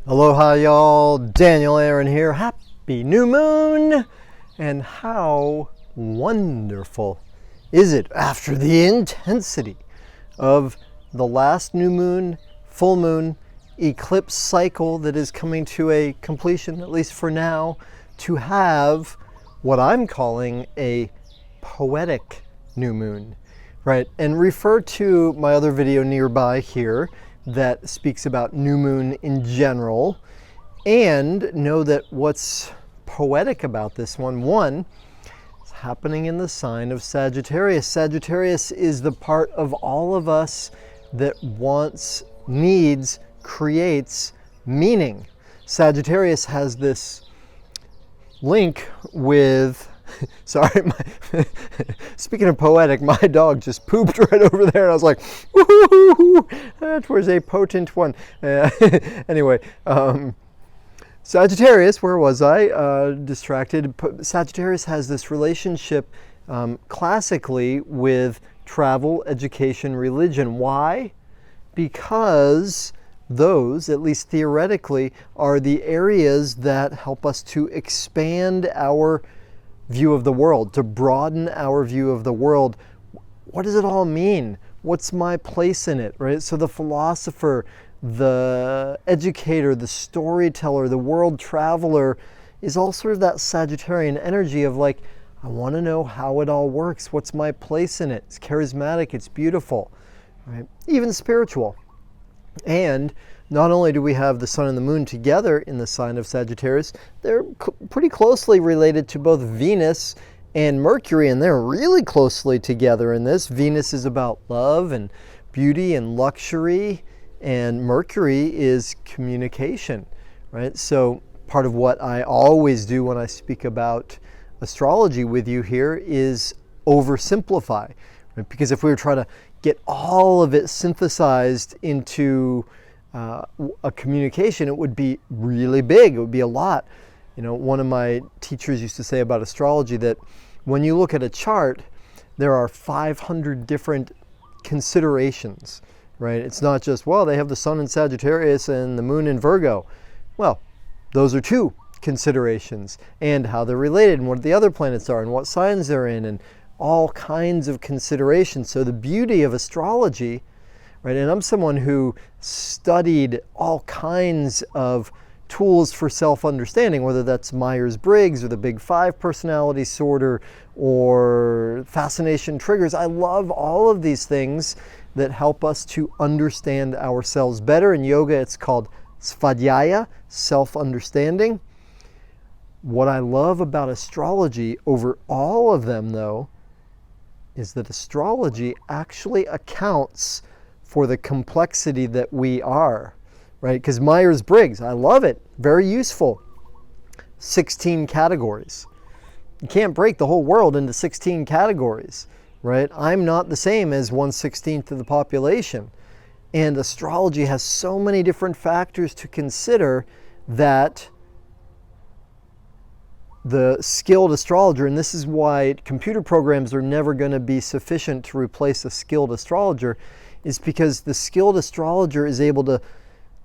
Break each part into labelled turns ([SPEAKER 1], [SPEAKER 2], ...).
[SPEAKER 1] Aloha y'all, Daniel Aaron here. Happy new moon! And how wonderful is it after the intensity of the last new moon, full moon, eclipse cycle that is coming to a completion, at least for now, to have what I'm calling a poetic new moon, right? And refer to my other video nearby here that speaks about new moon in general, and know that what's poetic about this one is happening in the sign of Sagittarius. Sagittarius is the part of all of us that wants, needs, creates meaning. Sagittarius has this link with sorry, speaking of poetic, my dog just pooped right over there, and I was like, woo-hoo-hoo, that was a potent one. Anyway, Sagittarius, where was I? Distracted. Sagittarius has this relationship classically with travel, education, religion. Why? Because those, at least theoretically, are the areas that help us to expand our view of the world, to broaden our view of the world. What does it all mean? What's my place in it, right? So the philosopher, the educator, the storyteller, the world traveler is all sort of that Sagittarian energy of like, I want to know how it all works. What's my place in it? It's charismatic, it's beautiful, right? Even spiritual. And not only do we have the sun and the moon together in the sign of Sagittarius, they're pretty closely related to both Venus and Mercury, and they're really closely together in this. Venus is about love and beauty and luxury, and Mercury is communication, right? So part of what I always do when I speak about astrology with you here is oversimplify, right? Because if we were trying to get all of it synthesized into a communication, it would be really big. It would be a lot. You know, one of my teachers used to say about astrology that when you look at a chart, there are 500 different considerations, right? It's not just, well, they have the sun in Sagittarius and the moon in Virgo. Well, those are two considerations, and how they're related and what the other planets are and what signs they're in and all kinds of considerations. So the beauty of astrology, right? And I'm someone who studied all kinds of tools for self-understanding, whether that's Myers-Briggs or the Big Five personality sorter or fascination triggers. I love all of these things that help us to understand ourselves better. In yoga, it's called svadhyaya, self-understanding. What I love about astrology over all of them, though, is that astrology actually accounts for the complexity that we are, right? Because Myers-Briggs, I love it, very useful. 16 categories. You can't break the whole world into 16 categories, right? I'm not the same as 1/16 of the population. And astrology has so many different factors to consider that the skilled astrologer, and this is why computer programs are never going to be sufficient to replace a skilled astrologer, is because the skilled astrologer is able to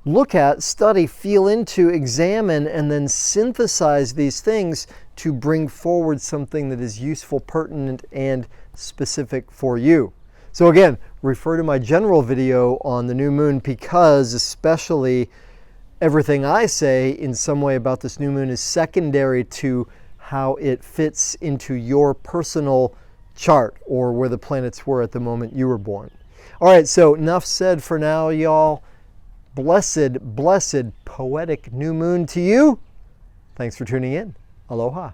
[SPEAKER 1] look at, study, feel into, examine, and then synthesize these things to bring forward something that is useful, pertinent, and specific for you. So again, refer to my general video on the new moon, because especially everything I say in some way about this new moon is secondary to how it fits into your personal chart or where the planets were at the moment you were born. All right, so enough said for now, y'all. Blessed, blessed, poetic new moon to you. Thanks for tuning in. Aloha.